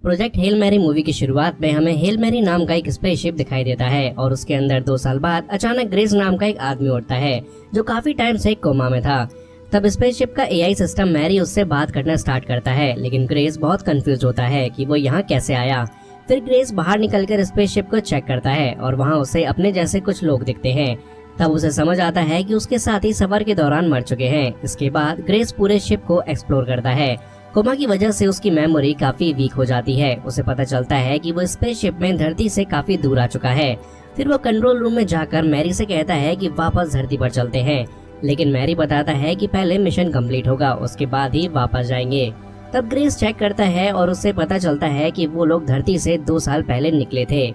Project Hail Mary movie की शुरुआत में हमें हेल मैरी नाम का एक स्पेसशिप दिखाई देता है और उसके अंदर 2 साल बाद अचानक ग्रेस नाम का एक आदमी उठता है जो काफी टाइम से कोमा में था। तब स्पेसशिप का एआई सिस्टम मैरी उससे बात करना स्टार्ट करता है, लेकिन ग्रेस बहुत कंफ्यूज होता है कि वो यहाँ कैसे आया। फिर ग्रेस बाहर निकलकर स्पेसशिप को चेक करता है और वहाँ उसे अपने जैसे कुछ लोग दिखते हैं। तब उसे समझ आता है कि उसके साथी सफर के दौरान मर चुके हैं। इसके बाद ग्रेस पूरे शिप को एक्सप्लोर करता है। कोमा की वजह से उसकी मेमोरी काफी वीक हो जाती है। उसे पता चलता है कि वो स्पेसशिप में धरती से काफी दूर आ चुका है। फिर वो कंट्रोल रूम में जाकर मैरी से कहता है कि वापस धरती पर चलते हैं, लेकिन मैरी बताता है कि पहले मिशन कंप्लीट होगा, उसके बाद ही वापस जाएंगे। तब ग्रेस चेक करता है और उससे पता चलता है कि वो लोग धरती से 2 साल पहले निकले थे।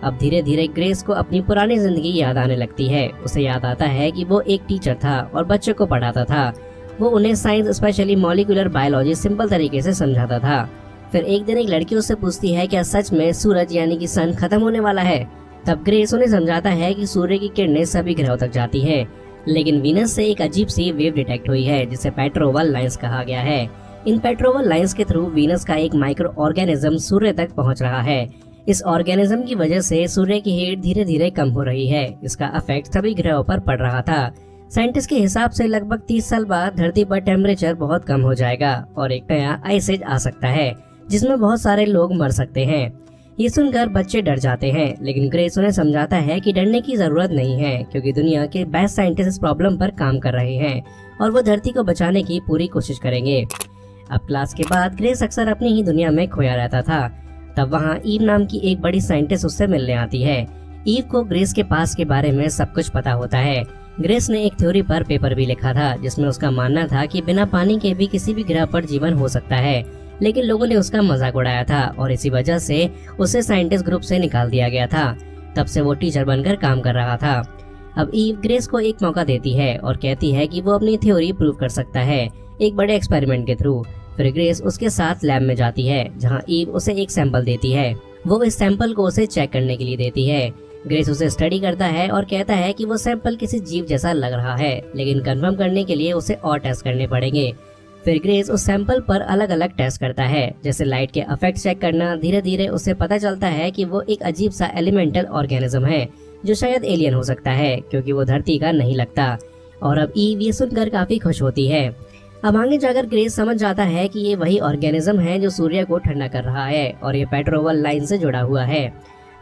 अब धीरे धीरे ग्रेस को अपनी पुरानी जिंदगी याद आने लगती है। उसे याद आता है कि वो एक टीचर था और बच्चों को पढ़ाता था। वो उन्हें science, specially molecular biology simple तरीके से समझाता था। फिर एक दिन एक लड़की उससे पूछती है क्या सच में सूरज यानी कि सन खत्म होने वाला है। तब ग्रेस उन्हें समझाता है कि सूर्य की किरणें सभी ग्रहों तक जाती है, लेकिन वीनस से एक अजीब सी वेव डिटेक्ट हुई है जिसे पेट्रोवल लाइंस कहा गया है। इन पेट्रोवल लाइंस के थ्रू वीनस का एक माइक्रो ऑर्गेनिज्म सूर्य तक पहुंच रहा है। इस ऑर्गेनिज्म की वजह से सूर्य की हीट धीरे धीरे कम हो रही है। इसका इफेक्ट सभी ग्रहों पर पड़ रहा था। साइंटिस्ट के हिसाब से लगभग 30 साल बाद धरती पर टेम्परेचर बहुत कम हो जाएगा और एक नया आइस एज आ सकता है जिसमें बहुत सारे लोग मर सकते हैं। ये सुनकर बच्चे डर जाते हैं, लेकिन ग्रेस उन्हें समझाता है कि डरने की जरूरत नहीं है क्योंकि दुनिया के बेस्ट साइंटिस्ट इस प्रॉब्लम पर काम कर रहे हैं और वो धरती को बचाने की पूरी कोशिश करेंगे। अब क्लास के बाद ग्रेस अक्सर अपनी ही दुनिया में खोया रहता था। तब वहाँ ईव नाम की एक बड़ी साइंटिस्ट उससे मिलने आती है। ईव को ग्रेस के पास के बारे में सब कुछ पता होता है। ग्रेस ने एक थ्योरी पर पेपर भी लिखा था जिसमें उसका मानना था कि बिना पानी के भी किसी भी ग्रह पर जीवन हो सकता है, लेकिन लोगों ने उसका मजाक उड़ाया था और इसी वजह से उसे साइंटिस्ट ग्रुप से निकाल दिया गया था। तब से वो टीचर बनकर काम कर रहा था। अब ईव ग्रेस को एक मौका देती है और कहती है कि वो अपनी थ्योरी प्रूव कर सकता है एक बड़े एक्सपेरिमेंट के थ्रू। फिर ग्रेस उसके साथ लैब में जाती है जहाँ ईव उसे एक सैंपल देती है। वो इस सैंपल को उसे चेक करने के लिए देती है। ग्रेस उसे स्टडी करता है और कहता है कि वो सैंपल किसी जीव जैसा लग रहा है, लेकिन कंफर्म करने के लिए उसे और टेस्ट करने पड़ेंगे। फिर ग्रेस उस सैंपल पर अलग अलग टेस्ट करता है, जैसे लाइट के इफेक्ट चेक करना। धीरे धीरे उसे पता चलता है कि वो एक अजीब सा एलिमेंटल ऑर्गेनिज्म है जो शायद एलियन हो सकता है क्योंकि वो धरती का नहीं लगता। और अब ईव ये सुनकर काफी खुश होती है। अब आगे जाकर ग्रेस समझ जाता है कि ये वही ऑर्गेनिज्म है जो सूर्य को ठंडा कर रहा है और ये पेट्रोवल लाइन से जुड़ा हुआ है।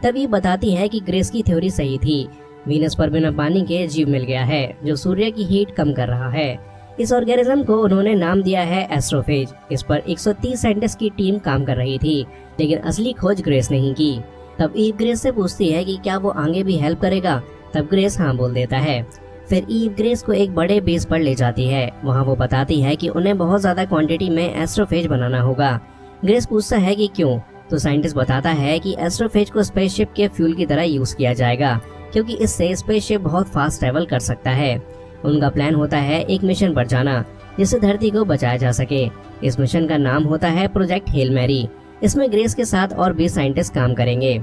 तब ये बताती है कि ग्रेस की थ्योरी सही थी। वीनस पर बिना पानी के जीव मिल गया है जो सूर्य की हीट कम कर रहा है। इस ऑर्गेनिज्म को उन्होंने नाम दिया है एस्ट्रोफेज। इस पर 130 साइंटिस्ट की टीम काम कर रही थी, लेकिन असली खोज ग्रेस नहीं की। तब ईव ग्रेस से पूछती है कि क्या वो आगे भी हेल्प करेगा। तब ग्रेस हाँ बोल देता है। फिर ईव ग्रेस को एक बड़े बेस पर ले जाती है। वहाँ वो बताती है कि उन्हें बहुत ज्यादा क्वांटिटी में एस्ट्रोफेज बनाना होगा। ग्रेस पूछता है कि क्यों, तो साइंटिस्ट बताता है कि एस्ट्रोफेज को स्पेसशिप के फ्यूल की तरह यूज किया जाएगा क्योंकि इससे स्पेसशिप बहुत फास्ट ट्रेवल कर सकता है। उनका प्लान होता है एक मिशन पर जाना जिससे धरती को बचाया जा सके। इस मिशन का नाम होता है प्रोजेक्ट हेल मैरी। इसमें ग्रेस के साथ और भी साइंटिस्ट काम करेंगे।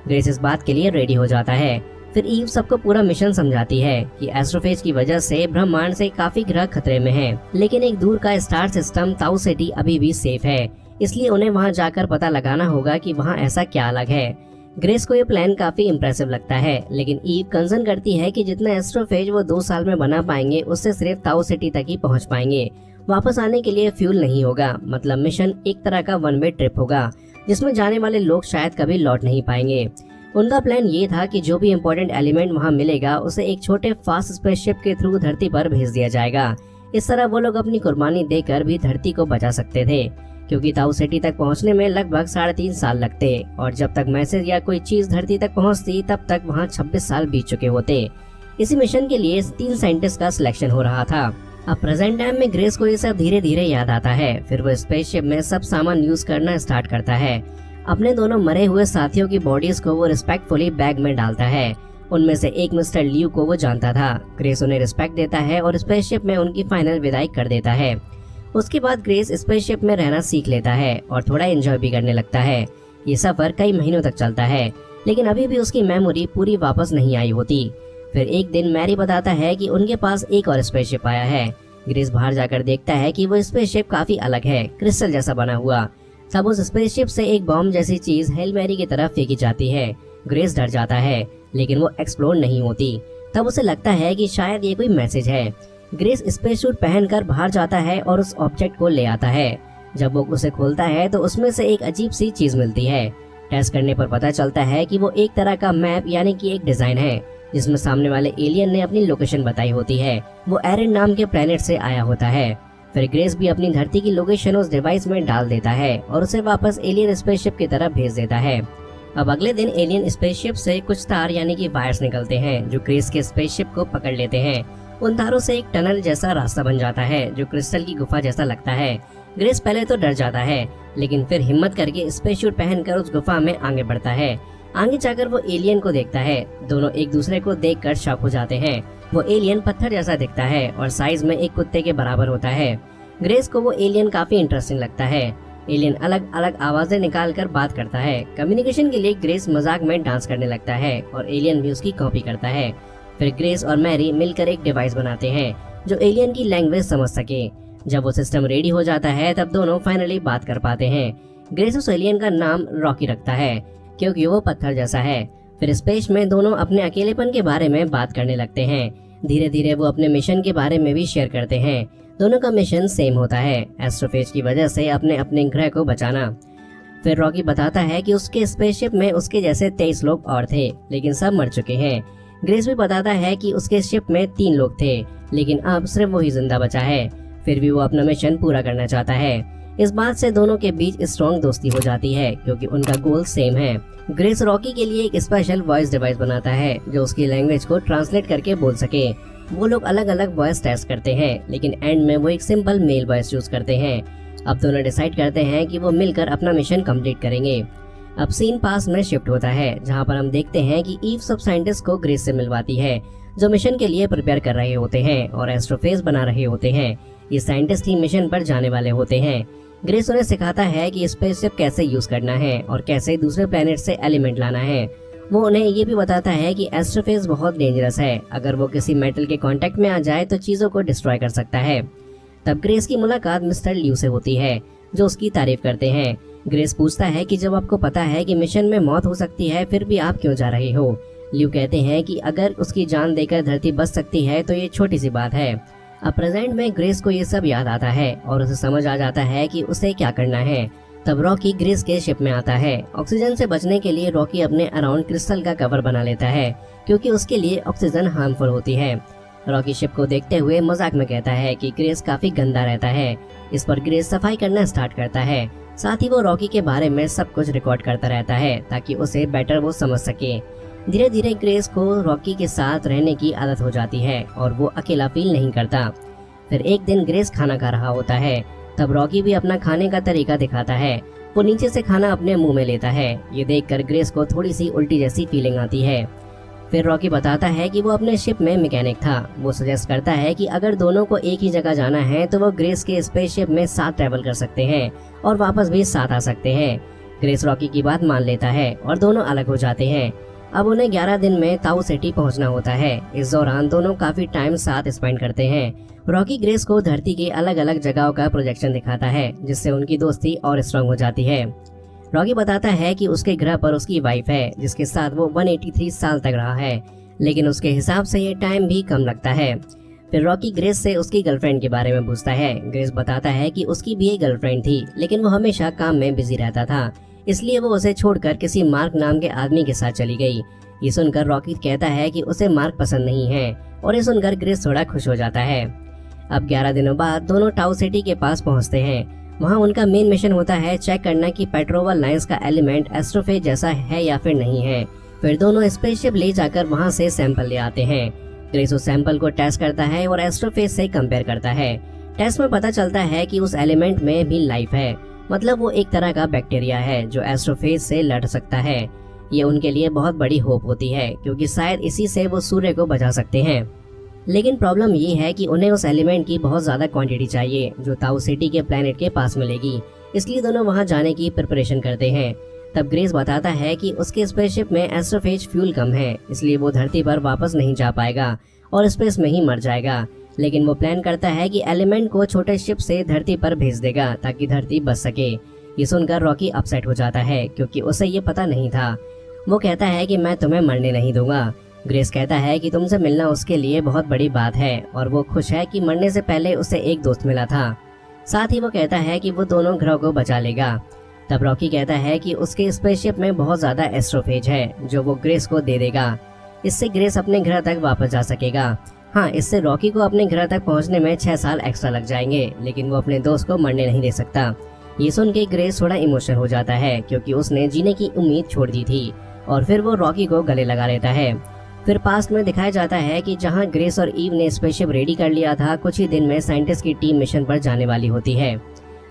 ग्रेस इस बात के लिए रेडी हो जाता है। फिर ईव सबको पूरा मिशन समझाती है कि एस्ट्रोफेज की वजह से ब्रह्मांड से काफी ग्रह खतरे में हैं, लेकिन एक दूर का स्टार सिस्टम ताऊ सिटी अभी भी सेफ है, इसलिए उन्हें वहां जाकर पता लगाना होगा कि वहां ऐसा क्या अलग है। ग्रेस को ये प्लान काफी इम्प्रेसिव लगता है, लेकिन ईव कंसर्न करती है कि जितना एस्ट्रोफेज वो 2 साल में बना पाएंगे उससे सिर्फ ताऊ सिटी तक ही पहुंच पाएंगे। वापस आने के लिए फ्यूल नहीं होगा। मतलब मिशन एक तरह का 1 वे ट्रिप होगा जिसमें जाने वाले लोग शायद कभी लौट नहीं पाएंगे। उनका प्लान ये था कि जो भी इम्पोर्टेंट एलिमेंट वहाँ मिलेगा उसे एक छोटे फास्ट स्पेसशिप के थ्रू धरती पर भेज दिया जाएगा। इस तरह वो लोग अपनी कुर्बानी देकर भी धरती को बचा सकते थे क्योंकि ताऊ सिटी तक पहुंचने में लगभग 3.5 साल लगते और जब तक मैसेज या कोई चीज धरती तक पहुंचती तब तक वहां 26 साल बीत चुके होते। इसी मिशन के लिए 3 साइंटिस्ट का सिलेक्शन हो रहा था। अब प्रेजेंट टाइम में ग्रेस को ये सब धीरे धीरे याद आता है। फिर वो स्पेसशिप में सब सामान यूज करना स्टार्ट करता है। अपने दोनों मरे हुए साथियों की बॉडीज को वो रिस्पेक्टफुली बैग में डालता है। उनमें से एक मिस्टर लियू को वो जानता था। ग्रेस उन्हें रिस्पेक्ट देता है और स्पेसशिप में उनकी फाइनल विदाई कर देता है। उसके बाद ग्रेस स्पेसशिप में रहना सीख लेता है और थोड़ा एंजॉय भी करने लगता है। ये सफर कई महीनों तक चलता है, लेकिन अभी भी उसकी मेमोरी पूरी वापस नहीं आई होती। फिर एक दिन मैरी बताता है कि उनके पास एक और स्पेसशिप आया है। ग्रेस बाहर जाकर देखता है कि वो स्पेसशिप काफी अलग है, क्रिस्टल जैसा बना हुआ। तब उस स्पेसशिप से एक बॉम्ब जैसी चीज हेल मैरी की तरफ फेंकी जाती है। ग्रेस डर जाता है, लेकिन वो एक्सप्लोड नहीं होती। तब उसे लगता है कि शायद ये कोई मैसेज है। ग्रेस स्पेस सूट पहनकर बाहर जाता है और उस ऑब्जेक्ट को ले आता है। जब वो उसे खोलता है तो उसमें से एक अजीब सी चीज मिलती है। टेस्ट करने पर पता चलता है कि वो एक तरह का मैप यानी कि एक डिजाइन है, जिसमें सामने वाले एलियन ने अपनी लोकेशन बताई होती है। वो एरन नाम के प्लेनेट से आया होता है। फिर ग्रेस भी अपनी धरती की लोकेशन उस डिवाइस में डाल देता है और उसे वापस एलियन स्पेसशिप की तरफ भेज देता है। अब अगले दिन एलियन स्पेसशिप से कुछ तार यानी कि वायर्स निकलते हैं, जो ग्रेस के स्पेसशिप को पकड़ लेते हैं। उन तारों से एक टनल जैसा रास्ता बन जाता है, जो क्रिस्टल की गुफा जैसा लगता है। ग्रेस पहले तो डर जाता है, लेकिन फिर हिम्मत करके स्पेस सूट पहनकर उस गुफा में आगे बढ़ता है। आगे जाकर वो एलियन को देखता है। दोनों एक दूसरे को देखकर शॉक हो जाते हैं। वो एलियन पत्थर जैसा दिखता है और साइज में एक कुत्ते के बराबर होता है। ग्रेस को वो एलियन काफी इंटरेस्टिंग लगता है। एलियन अलग अलग आवाजें निकालकर बात करता है। कम्युनिकेशन के लिए ग्रेस मजाक में डांस करने लगता है और एलियन भी उसकी कॉपी करता है। फिर ग्रेस और मैरी मिलकर एक डिवाइस बनाते हैं जो एलियन की लैंग्वेज समझ सके। जब वो सिस्टम रेडी हो जाता है तब दोनों फाइनली बात कर पाते हैं। ग्रेस उस एलियन का नाम रॉकी रखता है क्योंकि वो पत्थर जैसा है। फिर स्पेस में दोनों अपने अकेलेपन के बारे में बात करने लगते हैं। धीरे धीरे वो अपने मिशन के बारे में भी शेयर करते हैं। दोनों का मिशन सेम होता है, एस्ट्रोफेज की वजह से अपने अपने ग्रह को बचाना। फिर रॉकी बताता है कि उसके स्पेसशिप में उसके जैसे 23 लोग और थे, लेकिन सब मर चुके हैं। ग्रेस भी बताता है कि उसके शिप में 3 लोग थे, लेकिन अब सिर्फ वो ही जिंदा बचा है। फिर भी वो अपना मिशन पूरा करना चाहता है। इस बात से दोनों के बीच स्ट्रॉन्ग दोस्ती हो जाती है, क्योंकि उनका गोल सेम है। ग्रेस रॉकी के लिए एक स्पेशल वॉइस डिवाइस बनाता है जो उसकी लैंग्वेज को ट्रांसलेट करके बोल सके। वो लोग अलग अलग वॉइस टेस्ट करते हैं, लेकिन एंड में वो एक सिंपल मेल वॉइस चूज करते हैं। अब दोनों डिसाइड करते हैं कि वो मिलकर अपना मिशन कंप्लीट करेंगे। अब सीन पास में शिफ्ट होता है, जहाँ पर हम देखते हैं कि ईव सब साइंटिस्ट को ग्रेस से मिलवाती है, जो मिशन के लिए प्रिपेयर कर रहे होते हैं और एस्ट्रोफेज बना रहे होते हैं। ये साइंटिस्ट ही मिशन पर जाने वाले होते हैं। ग्रेस उन्हें सिखाता है कि स्पेसशिप कैसे यूज करना है और कैसे दूसरे प्लेनेट से एलिमेंट लाना है। वो उन्हें ये भी बताता है कि एस्ट्रोफेज बहुत डेंजरस है। अगर वो किसी मेटल के कांटेक्ट में आ जाए तो चीजों को डिस्ट्रॉय कर सकता है। तब ग्रेस की मुलाकात मिस्टर ल्यू से होती है, जो उसकी तारीफ करते हैं। ग्रेस पूछता है कि जब आपको पता है कि मिशन में मौत हो सकती है, फिर भी आप क्यों जा रहे हो? ल्यू कहते हैं कि अगर उसकी जान देकर धरती बच सकती है तो ये छोटी सी बात है। अब प्रेजेंट में ग्रेस को ये सब याद आता है और उसे समझ आ जाता है कि उसे क्या करना है। तब रॉकी ग्रेस के शिप में आता है। ऑक्सीजन से बचने के लिए रॉकी अपने अराउंड क्रिस्टल का कवर बना लेता है, क्योंकि उसके लिए ऑक्सीजन हार्मफुल होती है। रॉकी शिप को देखते हुए मजाक में कहता है कि ग्रेस काफी गंदा रहता है। इस पर ग्रेस सफाई करना स्टार्ट करता है। साथ ही वो रॉकी के बारे में सब कुछ रिकॉर्ड करता रहता है ताकि उसे बेटर वो समझ सके। धीरे धीरे ग्रेस को रॉकी के साथ रहने की आदत हो जाती है और वो अकेला फील नहीं करता। फिर एक दिन ग्रेस खाना खा रहा होता है, तब रॉकी भी अपना खाने का तरीका दिखाता है। वो नीचे से खाना अपने मुंह में लेता है। ये देखकर ग्रेस को थोड़ी सी उल्टी जैसी फीलिंग आती है। फिर रॉकी बताता है कि वो अपने शिप में मैकेनिक था। वो सजेस्ट करता है कि अगर दोनों को एक ही जगह जाना है तो वो ग्रेस के स्पेसशिप में साथ ट्रैवल कर सकते हैं और वापस भी साथ आ सकते हैं। ग्रेस रॉकी की बात मान लेता है और दोनों अलग हो जाते हैं। अब उन्हें 11 दिन में ताऊ सिटी पहुंचना होता है। इस दौरान दोनों काफी टाइम साथ स्पेंड करते हैं। रॉकी ग्रेस को धरती के अलग अलग जगहों का प्रोजेक्शन दिखाता है, जिससे उनकी दोस्ती और स्ट्रांग हो जाती है। रॉकी बताता है कि उसके ग्रह पर उसकी वाइफ है, जिसके साथ वो 183 साल तक रहा है, लेकिन उसके हिसाब से ये टाइम भी कम लगता है। फिर रॉकी ग्रेस से उसकी गर्लफ्रेंड के बारे में पूछता है। ग्रेस बताता है कि उसकी भी एक गर्लफ्रेंड थी, लेकिन वो हमेशा काम में बिजी रहता था, इसलिए वो उसे छोड़कर किसी मार्क नाम के आदमी के साथ चली गई। ये सुनकर रॉकी कहता है कि उसे मार्क पसंद नहीं है और ये सुनकर ग्रेस थोड़ा खुश हो जाता है। अब 11 दिनों बाद दोनों टाउ सिटी के पास पहुंचते हैं। वहां उनका मेन मिशन होता है चेक करना कि पेट्रोवल लाइंस का एलिमेंट एस्ट्रोफेज जैसा है या फिर नहीं है। फिर दोनों स्पेसशिप ले जाकर वहां से सैंपल ले आते हैं। ग्रेस उस सैंपल को टेस्ट करता है और एस्ट्रोफेज से कंपेयर करता है। टेस्ट में पता चलता है कि उस एलिमेंट में भी लाइफ है, मतलब वो एक तरह का बैक्टीरिया है जो एस्ट्रोफेज से लड़ सकता है। ये उनके लिए बहुत बड़ी होप होती है, क्योंकि शायद इसी से वो सूर्य को बचा सकते हैं। लेकिन प्रॉब्लम ये है कि उन्हें उस एलिमेंट की बहुत ज्यादा क्वांटिटी चाहिए जो ताऊ सिटी के प्लेनेट के पास मिलेगी, इसलिए दोनों वहां जाने की प्रिपरेशन करते हैं। तब ग्रेस बताता है कि उसके स्पेसशिप में एस्ट्रोफेज फ्यूल कम है, इसलिए वो धरती पर वापस नहीं जा पाएगा और स्पेस में ही मर जाएगा। लेकिन वो प्लान करता है कि एलिमेंट को छोटे शिप से धरती पर भेज देगा ताकि धरती बच सके। ये सुनकर रॉकी अपसेट हो जाता है क्योंकि उसे ये पता नहीं था। वो कहता है कि मैं तुम्हें मरने नहीं दूंगा। ग्रेस कहता है कि तुमसे मिलना उसके लिए बहुत बड़ी बात है और वो खुश है कि मरने से पहले उसे एक दोस्त मिला था। साथ ही वो कहता है कि वो दोनों ग्रह को बचा लेगा। तब रॉकी कहता है कि उसके स्पेसशिप में बहुत ज्यादा एस्ट्रोफेज है जो वो ग्रेस को दे देगा। इससे ग्रेस अपने ग्रह तक वापस जा सकेगा। हाँ, इससे रॉकी को अपने ग्रह तक पहुंचने में 6 साल एक्स्ट्रा लग जाएंगे, लेकिन वो अपने दोस्त को मरने नहीं दे सकता। ये सुन के ग्रेस थोड़ा इमोशनल हो जाता है क्योंकि उसने जीने की उम्मीद छोड़ दी थी और फिर वो रॉकी को गले लगा लेता है। फिर पास्ट में दिखाया जाता है कि जहां ग्रेस और ईव ने स्पेसशिप रेडी कर लिया था, कुछ ही दिन में साइंटिस्ट की टीम मिशन पर जाने वाली होती है।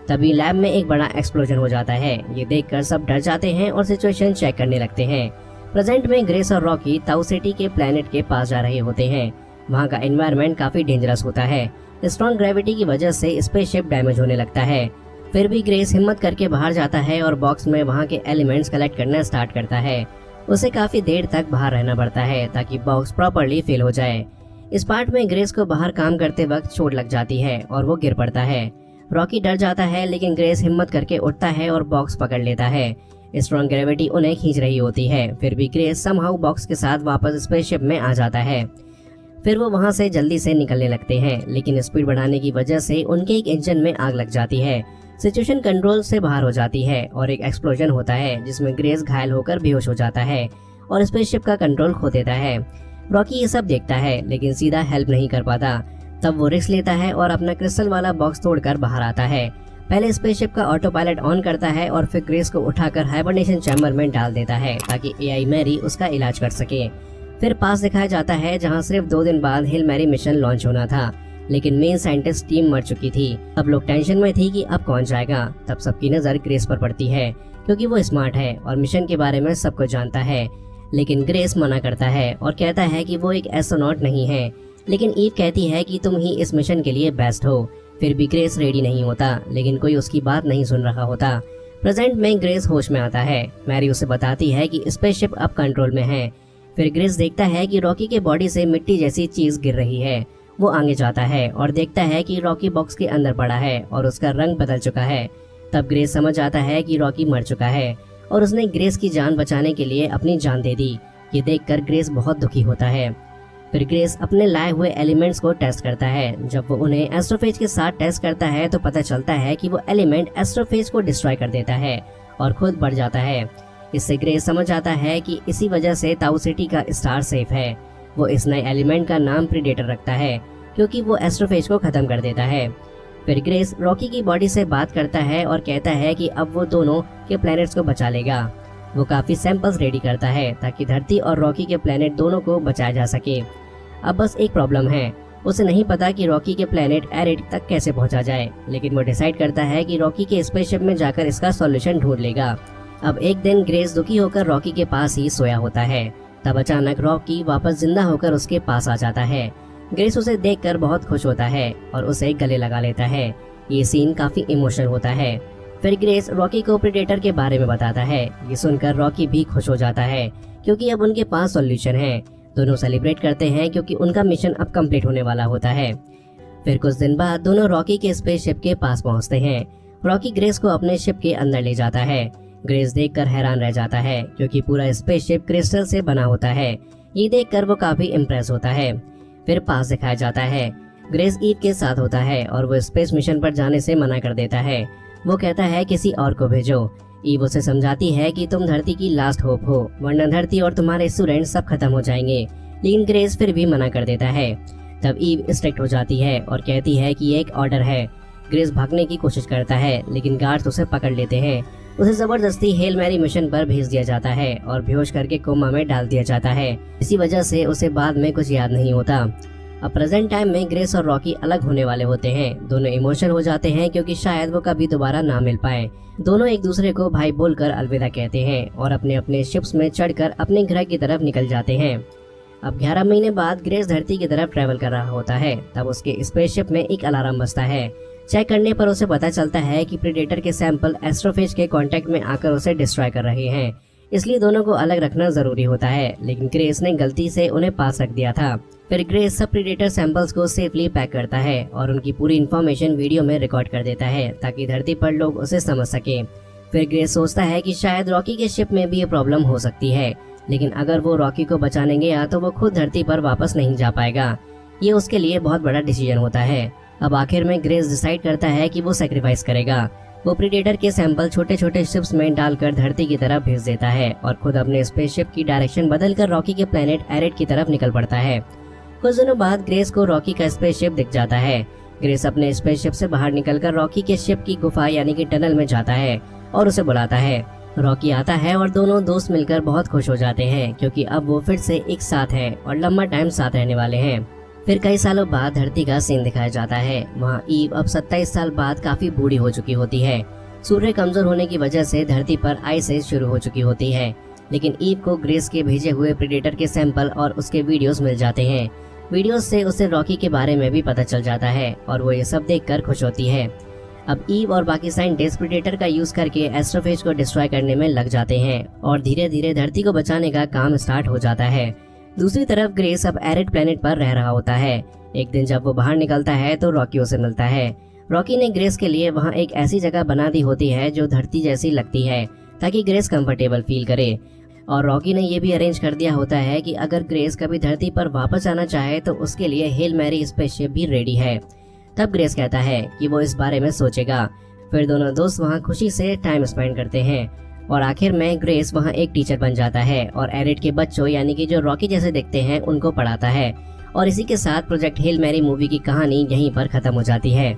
तभी लैब में एक बड़ा एक्सप्लोजन हो जाता है। ये देखकर सब डर जाते हैं और सिचुएशन चेक करने लगते हैं। प्रेजेंट में ग्रेस और रॉकी ताउ सिटी के प्लेनेट के पास जा रहे होते हैं। वहाँ का एनवायरनमेंट काफी डेंजरस होता है। स्ट्रॉन्ग ग्रेविटी की वजह से स्पेसशिप डैमेज होने लगता है। फिर भी ग्रेस हिम्मत करके बाहर जाता है और बॉक्स में वहाँ के एलिमेंट्स कलेक्ट करना स्टार्ट करता है। उसे काफी देर तक बाहर रहना पड़ता है ताकि बॉक्स प्रॉपर्ली फिल हो जाए। इस पार्ट में ग्रेस को बाहर काम करते वक्त चोट लग जाती है और वो गिर पड़ता है। रॉकी डर जाता है लेकिन ग्रेस हिम्मत करके उठता है और बॉक्स पकड़ लेता है। स्ट्रॉन्ग ग्रेविटी उन्हें खींच रही होती है। फिर भी ग्रेस समहाउ बॉक्स के साथ वापस स्पेसशिप में आ जाता है। फिर वो वहाँ से जल्दी से निकलने लगते हैं, लेकिन स्पीड बढ़ाने की वजह से उनके एक इंजन में आग लग जाती है। सिचुएशन कंट्रोल से बाहर हो जाती है और एक एक्सप्लोजन होता है जिसमें ग्रेस घायल होकर बेहोश हो जाता है और स्पेसशिप का कंट्रोल खो देता है। रॉकी ये सब देखता है लेकिन सीधा हेल्प नहीं कर पाता। तब वो रिस्क लेता है और अपना क्रिस्टल वाला बॉक्स तोड़कर बाहर आता है। पहले स्पेसशिप का ऑटो पायलट ऑन करता है और फिर ग्रेस को उठाकर हाइबरनेशन चैम्बर में डाल देता है ताकि एआई मैरी उसका इलाज कर सके। फिर पास दिखाया जाता है जहाँ सिर्फ 2 दिन बाद हेल मैरी मिशन लॉन्च होना था, लेकिन मेन साइंटिस्ट टीम मर चुकी थी। अब लोग टेंशन में थी कि अब कौन जाएगा। तब सबकी नजर ग्रेस पर पड़ती है क्योंकि वो स्मार्ट है और मिशन के बारे में सब कुछ जानता है। लेकिन ग्रेस मना करता है और कहता है कि वो एक एस्ट्रोनॉट नहीं है। लेकिन ईव कहती है कि तुम ही इस मिशन के लिए बेस्ट हो। फिर भी ग्रेस रेडी नहीं होता, लेकिन कोई उसकी बात नहीं सुन रहा होता। प्रेजेंट में ग्रेस होश में आता है। मैरी उसे बताती है कि स्पेसशिप अब कंट्रोल में है। फिर ग्रेस देखता है कि रॉकी के बॉडी से मिट्टी जैसी चीज गिर रही है। वो आगे जाता है और देखता है कि रॉकी बॉक्स के अंदर पड़ा है और उसका रंग बदल चुका है। तब ग्रेस समझ आता है कि रॉकी मर चुका है और उसने ग्रेस की जान बचाने के लिए अपनी जान दे दी। ये देखकर ग्रेस बहुत दुखी होता है। फिर ग्रेस अपने लाए हुए एलिमेंट्स को टेस्ट करता है। जब वो उन्हें एस्ट्रोफेज के साथ टेस्ट करता है तो पता चलता है कि वो एलिमेंट एस्ट्रोफेज को डिस्ट्रॉय कर देता है और खुद बढ़ जाता है। इससे ग्रेस समझ आता है कि इसी वजह से ताउ सिटी का स्टार सेफ है। वो इस नए एलिमेंट का नाम प्रीडेटर रखता है क्योंकि वो एस्ट्रोफेज को खत्म कर देता है। फिर ग्रेस रॉकी की बॉडी से बात करता है और कहता है कि अब वो दोनों के प्लैनेट्स को बचा लेगा। वो काफी सैंपल्स रेडी करता है ताकि धरती और रॉकी के प्लैनेट दोनों को बचाया जा सके। अब बस एक प्रॉब्लम है, उसे नहीं पता कि रॉकी के प्लैनेट एरिड तक कैसे पहुंचा जाए, लेकिन वो डिसाइड करता है कि रॉकी के स्पेसशिप में जाकर इसका सॉल्यूशन ढूंढ लेगा। अब एक दिन ग्रेस दुखी होकर रॉकी के पास ही सोया होता है। तब अचानक रॉकी वापस जिंदा होकर उसके पास आ जाता है। ग्रेस उसे देखकर बहुत खुश होता है और उसे गले लगा लेता है। ये सीन काफी इमोशनल होता है। फिर ग्रेस रॉकी को प्रेडेटर के बारे में बताता है। ये सुनकर रॉकी भी खुश हो जाता है क्योंकि अब उनके पास सॉल्यूशन है। दोनों सेलिब्रेट करते हैं क्योंकि उनका मिशन अब कंप्लीट होने वाला होता है। फिर कुछ दिन बाद दोनों रॉकी के स्पेसशिप के पास पहुंचते हैं। रॉकी ग्रेस को अपने शिप के अंदर ले जाता है। ग्रेस देखकर हैरान रह जाता है क्योंकि पूरा स्पेसशिप क्रिस्टल से बना होता है। ये देखकर वो काफी इम्प्रेस होता है। फिर पास दिखाया जाता है ग्रेस ईव के साथ होता है और वो स्पेस मिशन पर जाने से मना कर देता है। वो कहता है किसी और को भेजो। ईव उसे समझाती है कि तुम धरती की लास्ट होप हो, वरना धरती और तुम्हारे स्टूडेंट सब खत्म हो जाएंगे। लेकिन ग्रेस फिर भी मना कर देता है। तब ईव स्ट्रिक्ट हो जाती है और कहती है कि ये एक ऑर्डर है। ग्रेस भागने की कोशिश करता है लेकिन गार्ड्स उसे पकड़ लेते हैं। उसे जबरदस्ती हेल मैरी मिशन पर भेज दिया जाता है और बेहोश करके कोमा में डाल दिया जाता है। इसी वजह से उसे बाद में कुछ याद नहीं होता। अब प्रेजेंट टाइम में ग्रेस और रॉकी अलग होने वाले होते हैं। दोनों इमोशनल हो जाते हैं क्योंकि शायद वो कभी दोबारा ना मिल पाए। दोनों एक दूसरे को भाई बोलकर अलविदा कहते हैं और अपने अपने शिप्स में चढ़कर अपने घर की तरफ निकल जाते हैं। अब 11 महीने बाद ग्रेस धरती की तरफ ट्रैवल कर रहा होता है। तब उसके स्पेसशिप में एक अलार्म बजता है। चेक करने पर उसे पता चलता है कि प्रेडेटर के सैंपल एस्ट्रोफेज के कांटेक्ट में आकर उसे डिस्ट्रॉय कर रहे हैं, इसलिए दोनों को अलग रखना जरूरी होता है। लेकिन ग्रेस ने गलती से उन्हें पास रख दिया था। फिर ग्रेस सब प्रेडेटर सैंपल्स को सेफली पैक करता है और उनकी पूरी इन्फॉर्मेशन वीडियो में रिकॉर्ड कर देता है ताकि धरती पर लोग उसे समझ सके। फिर ग्रेस सोचता है कि शायद रॉकी के शिप में भी ये प्रॉब्लम हो सकती है, लेकिन अगर वो रॉकी को बचाने गया तो वो खुद धरती पर वापस नहीं जा पाएगा। ये उसके लिए बहुत बड़ा डिसीजन होता है। अब आखिर में ग्रेस डिसाइड करता है कि वो सेक्रीफाइस करेगा। वो प्रीडेटर के सैंपल छोटे छोटे शिप्स में डालकर धरती की तरफ भेज देता है और खुद अपने स्पेसशिप की डायरेक्शन बदलकर रॉकी के प्लेनेट एरेट की तरफ निकल पड़ता है। कुछ दिनों बाद ग्रेस को रॉकी का स्पेसशिप दिख जाता है। ग्रेस अपने स्पेसशिप से बाहर निकलकर रॉकी के शिप की गुफा यानी कि टनल में जाता है और उसे बुलाता है। रॉकी आता है और दोनों दोस्त मिलकर बहुत खुश हो जाते हैं क्योंकि अब वो फिर से एक साथ हैं और लंबा टाइम साथ रहने वाले हैं। फिर कई सालों बाद धरती का सीन दिखाया जाता है। वहाँ ईव अब 27 साल बाद काफी बूढ़ी हो चुकी होती है। सूर्य कमजोर होने की वजह से धरती पर आइस एज शुरू हो चुकी होती है, लेकिन ईव को ग्रेस के भेजे हुए प्रीडेटर के सैंपल और उसके वीडियोस मिल जाते हैं। वीडियोस से उसे रॉकी के बारे में भी पता चल जाता है और वो ये सब देखकर खुश होती है। अब ईव और बाकी साइंटिस्ट प्रीडेटर का यूज करके एस्ट्रोफेज को डिस्ट्रॉय करने में लग जाते हैं और धीरे धीरे धरती को बचाने का काम स्टार्ट हो जाता है। दूसरी तरफ ग्रेस अब एरिड प्लेनेट पर रह रहा होता है। एक दिन जब वो बाहर निकलता है तो रॉकी उसे मिलता है। रॉकी ने ग्रेस के लिए वहाँ एक ऐसी जगह बना दी होती है जो धरती जैसी लगती है ताकि ग्रेस कंफर्टेबल फील करे, और रॉकी ने ये भी अरेंज कर दिया होता है कि अगर ग्रेस कभी धरती पर वापस आना चाहे तो उसके लिए हेल मैरी स्पेसशिप भी रेडी है। तब ग्रेस कहता है कि वो इस बारे में सोचेगा। फिर दोनों दोस्त वहाँ खुशी से टाइम स्पेंड करते हैं और आखिर में ग्रेस वहाँ एक टीचर बन जाता है और एरिड के बच्चों यानी कि जो रॉकी जैसे दिखते हैं उनको पढ़ाता है। और इसी के साथ प्रोजेक्ट हेल मैरी मूवी की कहानी यहीं पर खत्म हो जाती है।